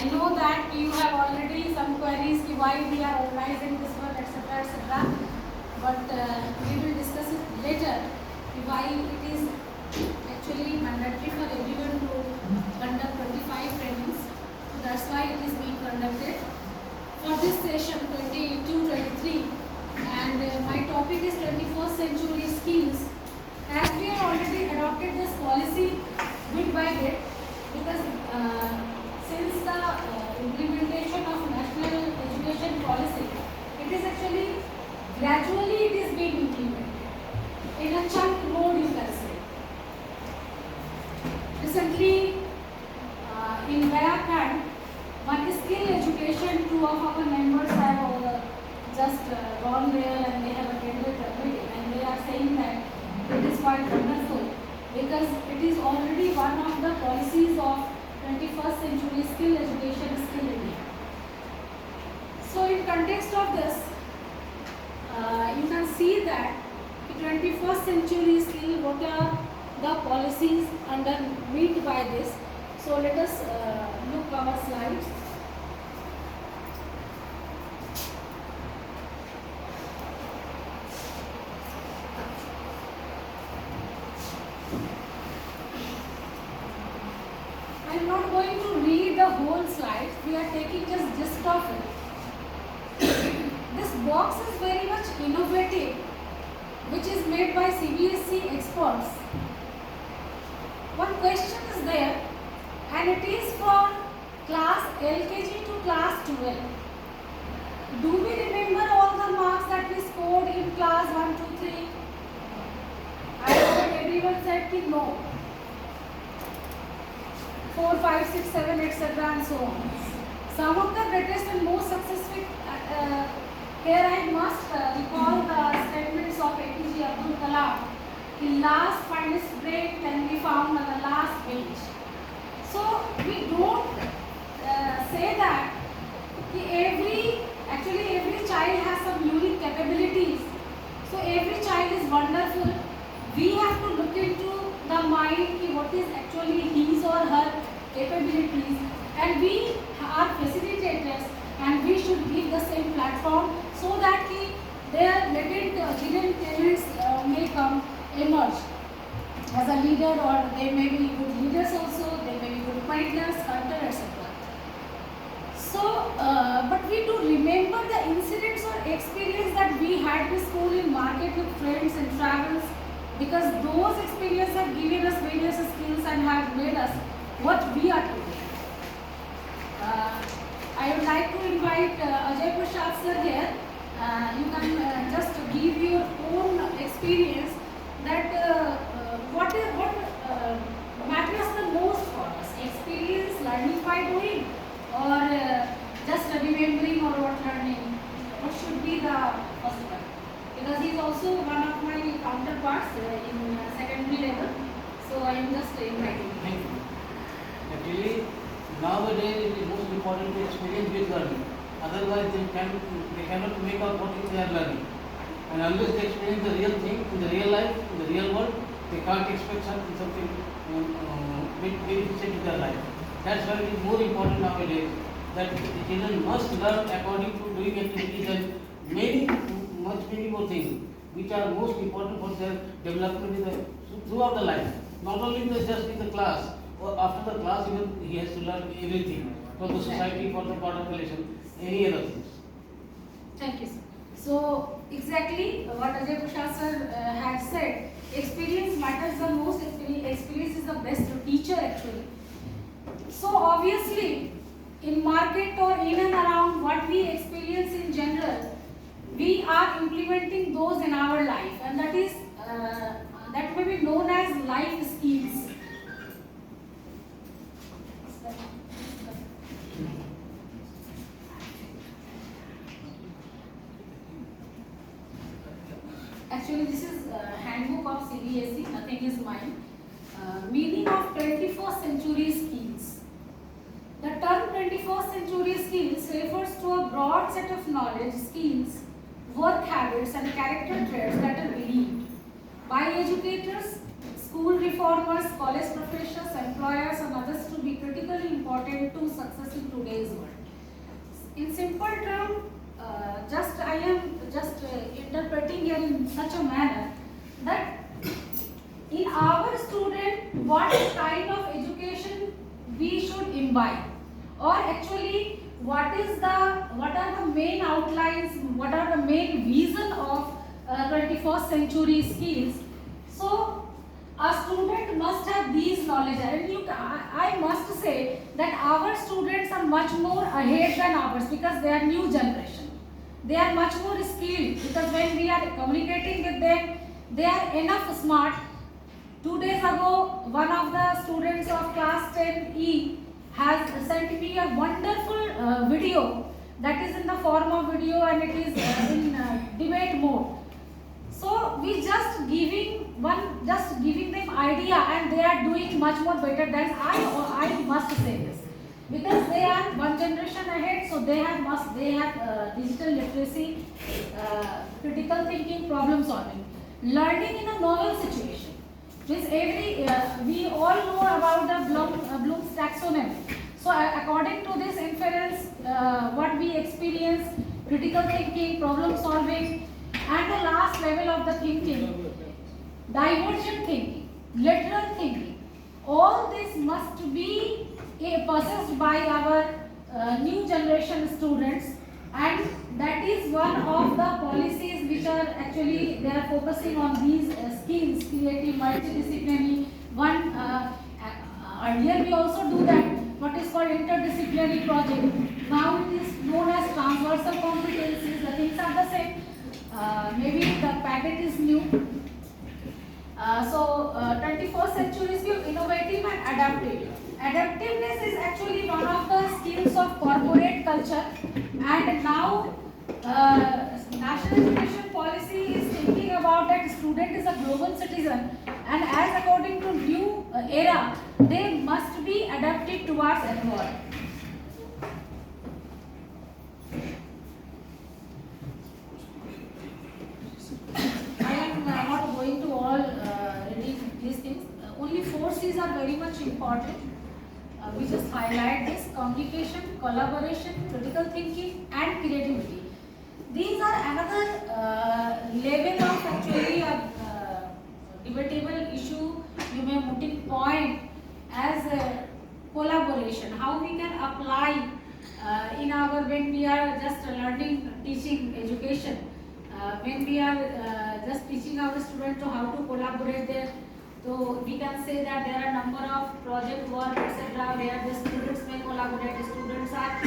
I know that you have already some queries ki why we are organizing this one, etc., etc. But we will discuss it later. Why it is actually mandatory for everyone to conduct 25 trainings. So that's why it is being conducted for this session 22-23. And my topic is 21st century skills. As we have already adopted this policy bit by bit, because since the implementation of national education policy, it is actually gradually it is being implemented in a chunk mode, you can say. Recently in Uttarakhand, one skill education, two of our members have just gone there and they have attended a meeting, and they are saying that it is quite wonderful because it is already one of the policies of 21st century skill education, skill India. So in context of this, you can see that the 21st century skill, what are the policies under meant by this. So let us look our slides. I am not going to read the whole slides. We are taking just gist of it. This box is very much innovative, which is made by CBSE experts. One question is there, and it is for class LKG to class 12. Do we remember all the marks that we scored in class 1, 2, 3? I heard everyone said ki no. 4, 5, 6, 7, etc. and so on. Some of the greatest and most successful, here I must recall the statements of APJ Abdul Kalam. The last finest brain can be found on the last bench. So we don't say that every child has some unique capabilities. So every child is wonderful. We have to look into the mind, what is actually his or her capabilities, and we are facilitators, and we should give the same platform so that their latent hidden talents may come emerge as a leader, or they may be good leaders also, they may be good painters, sculptors, etc. So, but we do remember the incidents or experience that we had in school, in market with friends and travels, because those experiences have given us various skills and have made us what we are today. I would like to invite Ajay Prashad sir here. You can just give your own experience that what matters the most for us, experience, learning by doing, or just remembering or what learning. What should be the first one? Because he is also one of my counterparts in secondary level. So I am just inviting. Thank you. Actually, nowadays it is most important to experience with learning. Otherwise, they cannot make out what they are learning. And unless they experience the real thing in the real life, in the real world, they can't expect something beneficial to their life. That's why it is more important nowadays that the children must learn according to doing activities and many more things which are most important for their development throughout the life. Not only just in the class, or after the class even he has to learn everything for the society, for the part of relation, any other things. Thank you, sir. So exactly what Ajay Prashad sir had said, experience matters the most. Experience is the best teacher actually. So obviously, in market or in and around what we experience in general, we are implementing those in our life, and that is that may be known as life skills. Actually, this is handbook of CBSE, nothing is mine. Meaning of 21st century skills. The term 21st century skills refers to a broad set of knowledge, skills, work habits and character traits that are believed by educators, school reformers, college professors, employers and others to be critically important get to success in today's world. In simple term, I am just interpreting here in such a manner that in our student, what kind of education we should imbibe, or actually what are the main outlines, what are the main vision of 21st century skills. So a student must have these knowledge, and I must say that our students are much more ahead than ours because they are new generation. They are much more skilled because when we are communicating with them, they are enough smart. 2 days ago, one of the students of class 10E has sent me a wonderful video that is in the form of video, and it is in debate mode. So we just giving them idea, and they are doing much more better than I must say this, because they are one generation ahead. So they have digital literacy, critical thinking, problem solving, learning in a novel situation. We all know about the Bloom's taxonomy. So according to this inference, what we experience, critical thinking, problem solving, and the last level of the thinking, divergent thinking, lateral thinking, all this must be possessed by our new generation students, and that is one of the policies which are actually they are focusing on these skills, creative, multidisciplinary. Earlier we also do that, what is called interdisciplinary project. Now it is known as transversal competencies. The things are the same. Maybe the packet is new. 21st century skill, innovative and adaptive. Adaptiveness is actually one of the skills of corporate culture, and now national education policy is thinking about that student is a global citizen, and as according to new era, they must be adaptive towards environment. I am not going to all reading these things. Only 4 C's are very much important. We just highlight this: communication, collaboration, critical thinking, and creativity. These are another level of actually a debatable issue. You may mooting point as collaboration. How we can apply in our, when we are just learning, teaching, education. When we are just teaching our students to how to collaborate there. So we can say that there are number of project work, etc., where the students may collaborate. The students have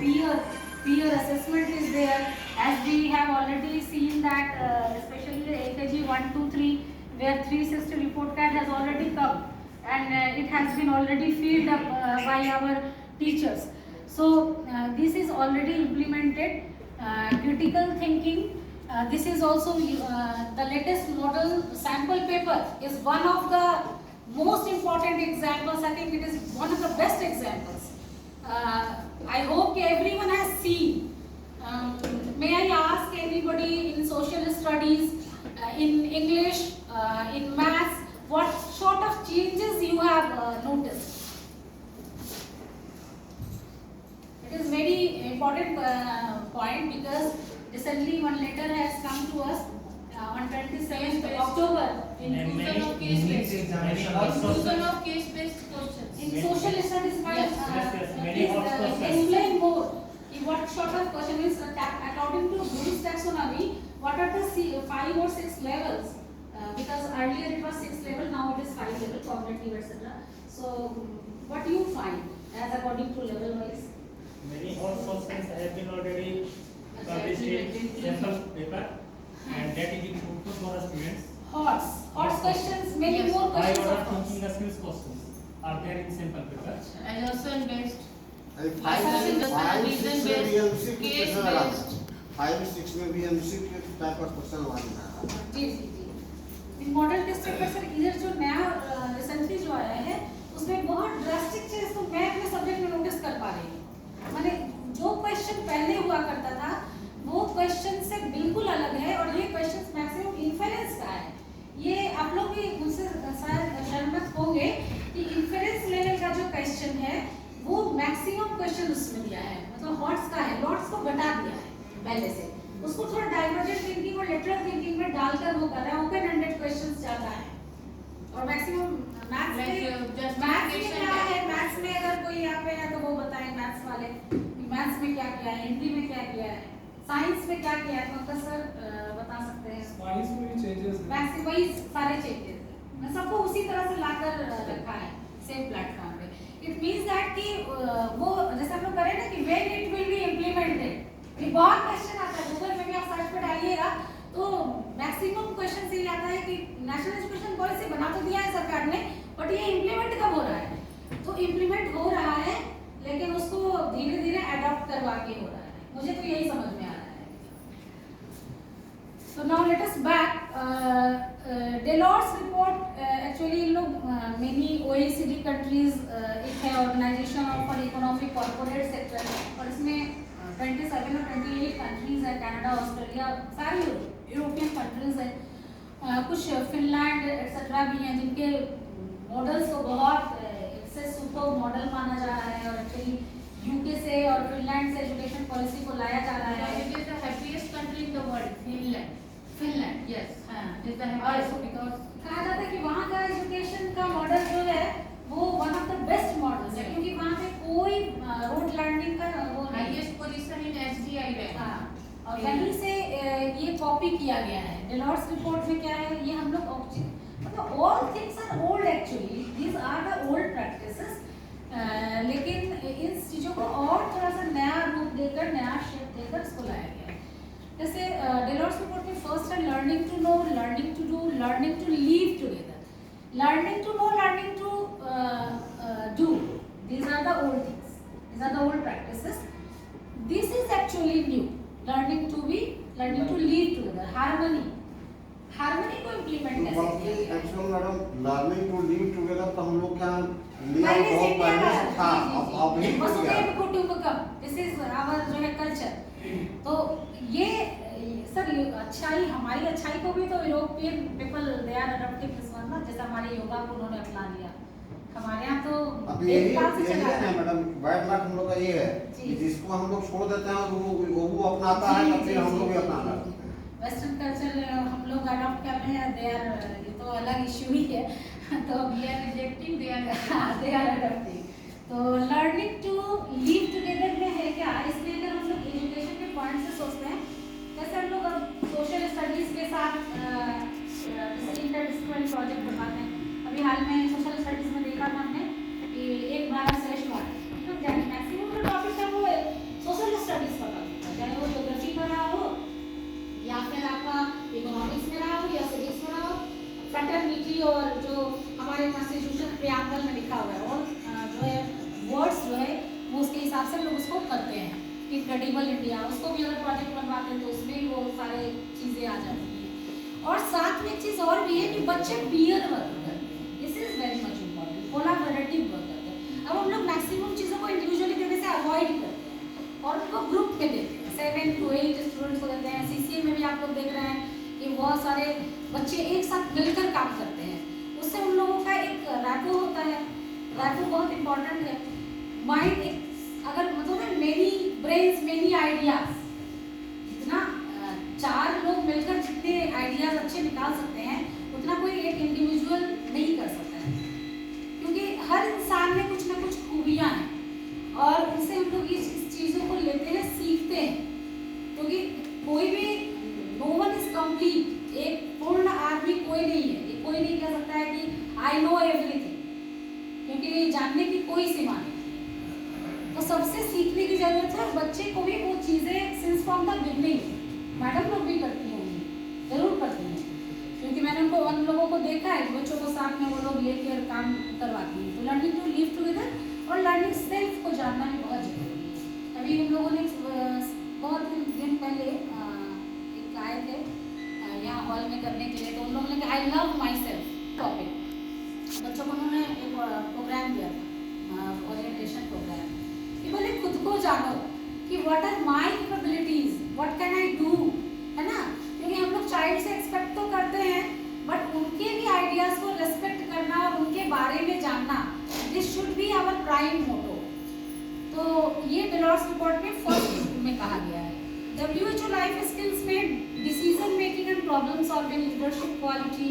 their peer assessment is there. As we have already seen that, especially the AKG 1, 2, 3, where 360 report card has already come, and it has been already filled up by our teachers. So this is already implemented. Critical thinking. This is also the latest model sample paper is one of the most important examples. I think it is one of the best examples. I hope everyone has seen. May I ask anybody in social studies, in English, in maths, what sort of changes you have noticed? It is very important point, because recently one letter has come to us on 27th October. Inclusion of case-based questions. In social studies, explain more. What sort of question is according to Bloom's taxonomy? What are the 5 or 6 levels? Because earlier it was 6 level, now it is 5 level, cognitive, etc. So, what do you find as according to level wise? Many hot questions have been already published in sample paper, and that is important for the students. Hot questions, many more questions. High order thinking skills questions are there in sample paper. And also based. 5-6 में भी MCQ type का question मानना है। जी जी जी। इन model test paper sir इधर जो नया recently जो आया है, उसमें बहुत ड्रास्टिक चेंज तो मैं अपने सब्जेक्ट में नोटिस कर पा रही हूँ। माने जो क्वेश्चन पहले हुआ करता था, वो क्वेश्चन से बिल्कुल अलग है, और ये क्वेश्चन मैक्सिमम इन्फेरेंस का है। ये आप लोग भी मुझसे शायद शर्मत होंगे कि इन्फेरेंस लेवल का जो क्वेश्चन है, वो मैक्सिमम क्वेश्चन उसमें दिया है, मतलब हॉट्स का है, लॉट्स को घटा दिया है पहले से, उसको थोड़ा डाइवर्जेंट थिंकिंग और लेटरल थिंकिंग में डालकर वो कर रहा है, ओपन एंडेड क्वेश्चंस ज्यादा है। और मैक्सिमम मैथ्स में क्या है, मैथ्स में अगर कोई यहाँ पे है तो वो बताएं मैथ्स वाले, मैथ्स में क्या किया है, हिंदी में क्या किया है, साइंस में क्या किया है, पंकज सर बता सकते हैं। साइंस में भी चेंजेस हैं। मैथ्स में वही सारे चेंजेस है, सबको उसी तरह से लाकर रखा है सेम प्लेटफॉर्म पे। इट मींस दैट कि वो जैसे हम लोग करें ना कि when it will be implemented, ये बहुत क्वेश्चन आता है, गूगल में भी आप सर्च पे डालिएगा तो मैक्सिमम क्वेश्चन से ये आता है कि नेशनल एजुकेशन पॉलिसी बना तो दिया है सरकार ने, बट ये इम्प्लीमेंट कब हो रहा है? तो इम्प्लीमेंट हो रहा है लेकिन उसको धीरे धीरे अडॉप्ट करवा के हो रहा है, मुझे तो यही समझ में आ रहा है। So now let us back. Deloitte's report actually इन लोग many OECD countries एक है organisation of for economic corporate sector, और इसमें 27 और 28 कंट्रीज है, कनाडा, ऑस्ट्रेलिया, सारी यूरोपियन कंट्रीज है, कुछ फिनलैंड एक्सेट्रा भी हैं जिनके मॉडल्स को बहुत इससे सुपर मॉडल माना जा रहा है, और एक्चुअली यूके से और फिनलैंड से एजुकेशन पॉलिसी को लाया जा रहा है। It is the happiest country in the world, Finland. Finland, Yes. हाँ, It is the और happiest because कहा जाता है कि वहाँ का एजुकेशन का मॉडल जो है वो one of the best models है, क्योंकि वहाँ पे कोई रोड लर्निंग का वो नहीं है। highest position in SDI rank. हाँ, और वहीं से ये कॉपी किया गया है। डेलॉट्स रिपोर्ट में क्या है, ये हम लोग मतलब all things are old actually, these are the old practices, लेकिन इन चीज़ों को और थोड़ा सा नया रूप देकर, नया शेप देकर इसको लाया गया है। जैसे डेलॉट्स रिपोर्ट में फर्स्ट है learning to know, learning to do, learning to live together. Learning to know, learning to do. These are the old things. These are the old practices. This is actually new. Learning to be, learning to live together. Harmony. Harmony को implement कैसे किया गया? Actually madam learning to live together तो हम लोग क्या India पहले से बहुत किया पहले से है। था, जी, जी, अब जी। नहीं वसुधैव कुटुंबकम. This is our जो है कल्चर। तो ये सर अच्छाई, हमारी अच्छाई को भी तो European people they are adopting this one ना, जैसे हमारे योगा को उन्होंने अपना लिया, हमारे यहाँ तो अब यही एक साल से यही चला है मैडम, बैड लक हम लोग का ये है जी। कि जिसको हम लोग छोड़ देते हैं वो अपनाता है, तो फिर हम लोग भी अपनाना है। वेस्टर्न कल्चर हम लोग अडॉप्ट कर रहे हैं, दे आर, ये तो अलग इशू ही है। तो We are rejecting, they are they are adopting. तो लर्निंग टू लिव टुगेदर में है क्या, इसलिए अगर हम लोग एजुकेशन के पॉइंट से सोचते हैं, जैसे हम लोग अब सोशल स्टडीज के साथ इंटरडिसिप्लिनरी प्रोजेक्ट बनवाते हैं। अभी हाल में सोशल स्टडीज में देखा था हमने कि एक भारत श्रेष्ठ भारत, मतलब जाने मैक्सिमम जो टॉपिक है वो सोशल स्टडीज का टॉपिक है, चाहे वो ज्योग्राफी का रहा हो या फिर आपका इकोनॉमिक्स में रहा हो या सिविक्स में रहा हो, फ्रेटर्निटी और जो हमारे कॉन्स्टिट्यूशन प्रिएम्बल में लिखा हुआ है, और जो है वर्ड्स जो है वो उसके हिसाब से लोग उसको करते हैं। इनक्रेडिबल इंडिया, उसको भी अगर प्रोजेक्ट बनवाते हैं तो उसमें भी वो सारे चीज़ें आ जाती हैं। और साथ में एक चीज़ और भी है कि बच्चे पीयर वर्क करते हैं, this is very much important, collaborative work करते हैं। अब हम लोग मैक्सिमम चीज़ों को इंडिविजुअली देने से अवॉइड करते हैं और उनको ग्रुप में देते हैं, 7 to 8 स्टूडेंट्स को देते हैं। CCA में भी आप लोग देख रहे हैं कि बहुत सारे बच्चे एक साथ मिलकर काम करते हैं, उससे उन लोगों का एक रैपो होता है, रैपो बहुत इंपॉर्टेंट है। माइंड एक अगर मतलब मेनी ब्रेन्स मेनी आइडियाज, जितना 4 लोग मिलकर जितने आइडियाज अच्छे निकाल सकते हैं उतना कोई एक इंडिविजुअल नहीं कर सकता है, क्योंकि हर इंसान में कुछ ना कुछ खूबियाँ हैं और उनसे हम लोग इस चीज़ों को लेते हैं, सीखते हैं, क्योंकि कोई भी नो वन इज कंप्लीट, एक पूर्ण आदमी कोई नहीं है। ये कोई नहीं कह सकता है कि आई नो एवरीथिंग, क्योंकि जानने की कोई सीमा नहीं। तो सबसे सीखने की जरूरत है, बच्चे को भी वो चीज़ें since from the beginning, madam लोग भी करती होंगी, जरूर करती हैं, क्योंकि मैंने उन लोगों को देखा है, बच्चों को साथ में वो लोग लेकर काम करवाती हैं। तो लर्निंग टू लिव टुगेदर और लर्निंग सेल्फ को जानना भी बहुत जरूरी है। अभी हम लोगों ने बहुत दिन पहले एक आए थे यहाँ हॉल में करने के लिए, तो उन लोगों ने कहा I love my self topic, बच्चों को उन्होंने एक प्रोग्राम दिया था, ओरिएंटेशन प्रोग्राम, कि बोले खुद को जानो कि what are my capabilities, what can I do, है ना। क्योंकि हम लोग चाइल्ड से एक्सपेक्ट तो करते हैं, बट उनके भी आइडियाज को रेस्पेक्ट करना और उनके बारे में जानना, this should be our prime motto. तो ये डेलॉर्ट्स रिपोर्ट में फर्स्ट में कहा गया है। WHO लाइफ स्किल्स में decision making and problem solving, leadership quality,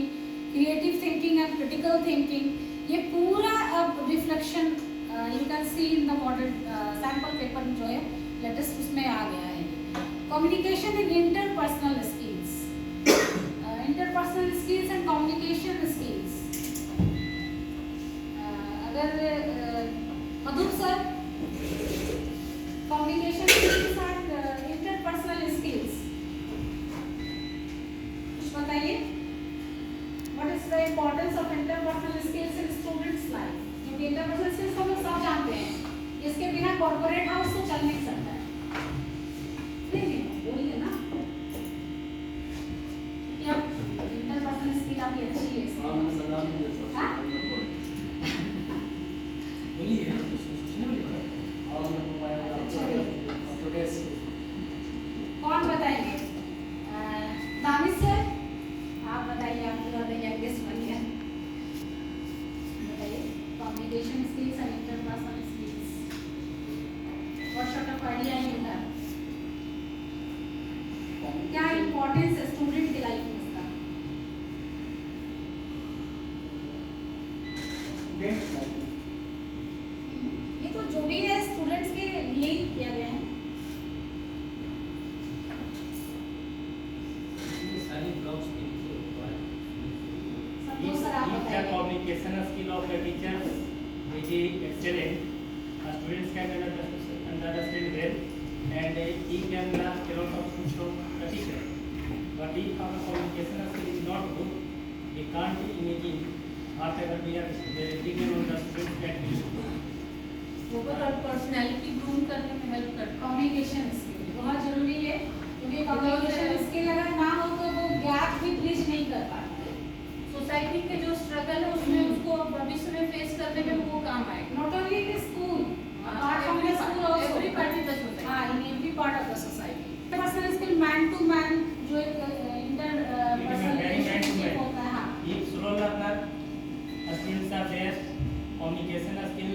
creative thinking and critical thinking, ये पूरा अब reflection you can see in the model sample paper जो है लेटेस्ट उसमें आ गया है। Communication and interpersonal skills, interpersonal skills and communication skills, अगर Madhur sir communication skills and interpersonal skills कुछ बताइए। What is the importance of interpersonal skills in students life? क्योंकि इंटरपर्सनल स्किल्स को हम लोग सब जानते हैं, इसके बिना कॉर्पोरेट हाउस तो चल नहीं सकता है। नहीं बोलिए ना, क्या इंटरपर्सनल स्किल आपकी अच्छी है? हाँ? कौन बताएंगे? दानिश सर आप बताइए, आपकी ज़्यादा यंगेस्ट बन गया। बताइए communication skills and interpersonal skills, what sort of idea you have? क्या इम्पोर्टेंस है स्टूडेंट की लाइफ में इसका? ये तो जो भी है स्टूडेंट्स के लिए ही किया गया है। संतोष सर आप If the बताइए। communication skill of a teacher is excellent, students can understand well, and he can learn a lot of things from the teacher. But if our communication skill is not good, we can't imagine whatever we are given on the students that we should do. वो personality groom करने में help करता communication skill बहुत जरूरी है, क्योंकि communication skill अगर ना हो तो वो गैप भी ब्रिज नहीं कर पाते। सोसाइटी के जो स्ट्रगल है उसमें उसको भविष्य में फेस करने में वो काम आएगा। Not only in school, apart from the school also, every part of the society. हाँ, in every part of the society. Personal skill man to man जो एक इंटर पर्सनल रिलेशनशिप होता है। हाँ, If slow learner skills are there, communication skill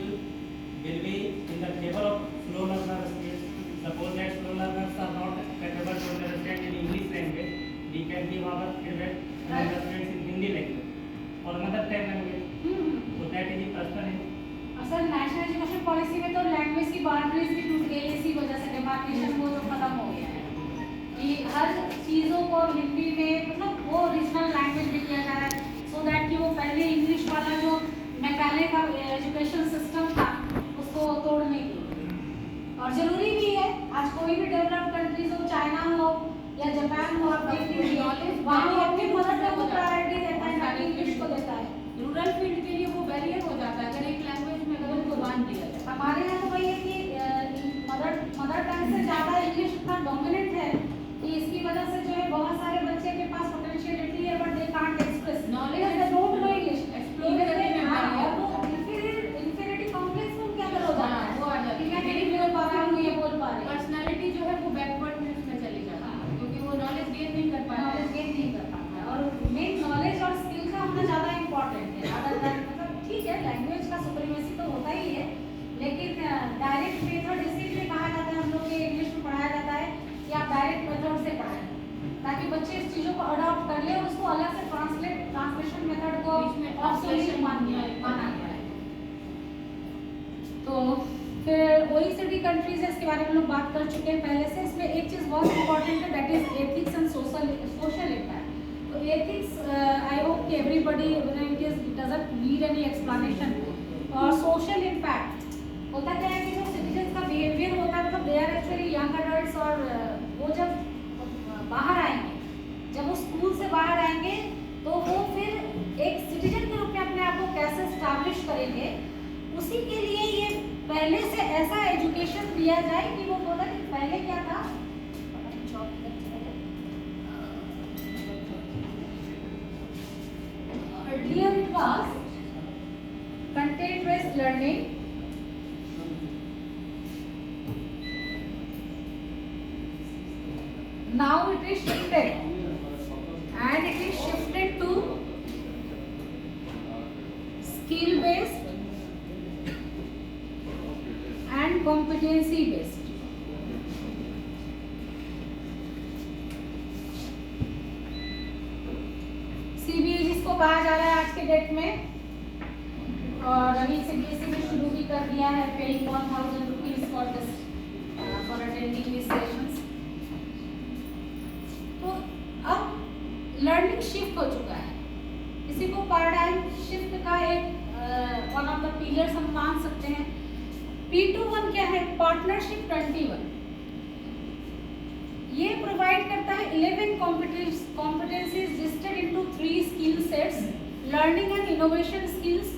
will be in the favor of slow learner skills. Suppose that slow learners are not capable to understand in English language, we can give our feedback to the students in Hindi language or another type language. So that is the personal. असल national education policy में तो language की boundaries भी टूट गई है, इसी वजह से डिमार्केशन वो जो खत्म हो गया है कि हर चीज़ों को हिंदी में मतलब वो रीजनल लैंग्वेज में किया जा रहा है, सो दैट कि वो पहले इंग्लिश वाला जो मैकाले का एजुकेशन सिस्टम था उसको तोड़ने की। और ज़रूरी भी है, आज कोई भी डेवलप्ड कंट्रीज हो, चाइना हो या जापान हो, आप देख लीजिए वहाँ वो अपनी मदर टंग को प्रायोरिटी देता है, ना कि इंग्लिश को देता है। रूरल फील्ड के लिए वो बैरियर हो जाता है अगर एक लैंग्वेज में अगर उनको बांध दिया जाए। हमारे यहाँ तो भाई है कि मदर टंग से ज़्यादा इंग्लिश इतना डोमिनेंट है कि इसकी वजह से जो है बहुत सारे बच्चे के पास पोटेंशियलिटी है but they can't express Knowledge they don't know English explore करने में barrier। वो इंफीरियरिटी कॉम्प्लेक्स में क्या हो जाता है वो आ जाता है। कि मैं नहीं बोल पा रहा हूँ, ये बोल पा रही हूँ, पर्सनैलिटी जो है वो बैकवर्ड में चली जाती है क्योंकि वो नॉलेज गेन नहीं कर पाता नॉलेज गेन नहीं कर पाता है। और मेन नॉलेज और स्किल का होना ज़्यादा इम्पोर्टेंट है अदर देन मतलब ठीक है लैंग्वेज का सुप्रीमेसी तो होता ही है, लेकिन डायरेक्ट मेथड इसीलिए कहा जाता है हम लोग के इंग्लिश में पढ़ाया जाता है कि आप डायरेक्ट मेथड से पढ़ाएं ताकि बच्चे इस चीज़ों को अडॉप्ट कर ले और उसको अलग से ट्रांसलेशन मेथड को बीच में ऑब्सोलीट माना गया है। तो फिर OECD कंट्रीज है, इसके बारे में हम लोग बात कर चुके हैं पहले से। इसमें एक चीज़ बहुत इंपॉर्टेंट है that is ethics and social impact. तो एथिक्स आई होप कि everybody it doesn't need any explanation. और सोशल इम्पैक्ट होता क्या है कि जो सिटीजन्स का बिहेवियर होता है मतलब they are actually young adults और वो जब बाहर आएंगे, जब वो स्कूल से बाहर आएंगे तो वो फिर एक सिटीजन के रूप में अपने आप को कैसे स्टैब्लिश करेंगे, उसी के लिए ये पहले से ऐसा एजुकेशन दिया जाए कि वो बोला कि पहले क्या था earlier it was content based learning, now it is shifted and it is shifted to skill based and competency based. CBA जिसको कहा जा रहा है आज के डेट में, और अभी CBSE ने शुरू भी कर दिया है, paying 1000 rupees for this for attending this sessions. तो अब लर्निंग शिफ्ट हो चुका है, इसी को पैराडाइम शिफ्ट का एक वन ऑफ द पिलर्स हम मान सकते हैं। P21 क्या है? पार्टनरशिप 21 ये प्रोवाइड करता है 11 competencies listed into 3 skill sets: learning and innovation skills,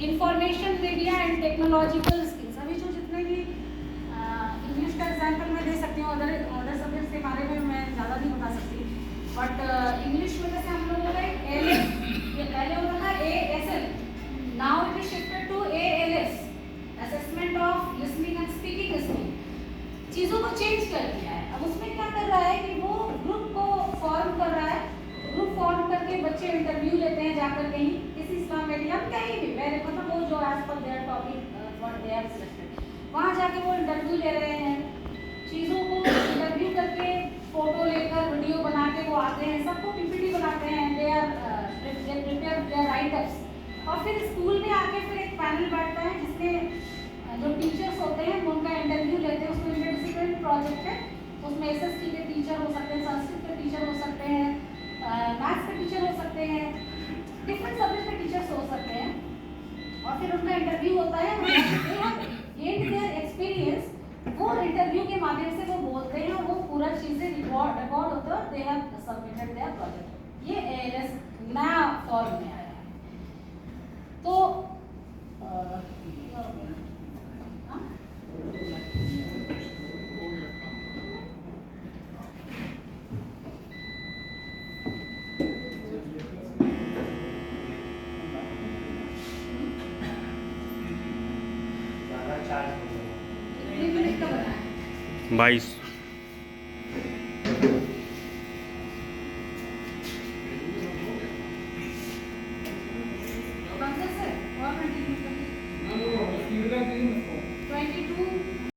information media and technological skills। अभी जो जितने भी इंग्लिश का एग्जाम्पल मैं दे सकती हूँ, अदर सब्जेक्ट्स के बारे में मैं ज़्यादा नहीं बता सकती, बट इंग्लिश में जैसे हम लोगों का ALS, ये पहले होता था ASL, now it is shifted to ALS, assessment of listening and speaking skill. चीज़ों को चेंज कर दिया है। अब उसमें क्या कर रहा है कि वो ग्रुप को फॉर्म कर रहा है, ग्रुप फॉर्म करके बच्चे इंटरव्यू लेते हैं जाकर कहीं, किसी इस्लाम मीडिया कहीं भी, मेरे मतलब वो जो as per their topic what they have selected, वहाँ जाके वो इंटरव्यू ले रहे हैं। चीज़ों को इंटरव्यू करके फोटो लेकर वीडियो बना के वो आते हैं, सबको PPT बनाते हैं, दे प्रिपेयर देयर राइटर्स, और फिर स्कूल में आके फिर एक पैनल बैठता है जिसमें जो टीचर्स होते हैं उनका इंटरव्यू लेते हैं। उसमें इंटरडिसिप्लिनरी प्रोजेक्ट है, उसमें SST के टीचर हो सकते हैं, संस्कृत के टीचर हो सकते हैं, मैथ्स के टीचर हो सकते हैं, डिफरेंट सब्जेक्ट के टीचर्स हो सकते हैं, और फिर उनका इंटरव्यू होता है। गेन देयर एक्सपीरियंस, वो इंटरव्यू के माध्यम से वो बोलते हैं और वो पूरा चीज़ें रिकॉर्ड होता है, they have submitted there project. ये ALS नया फॉर्म में आया है। तो बाईस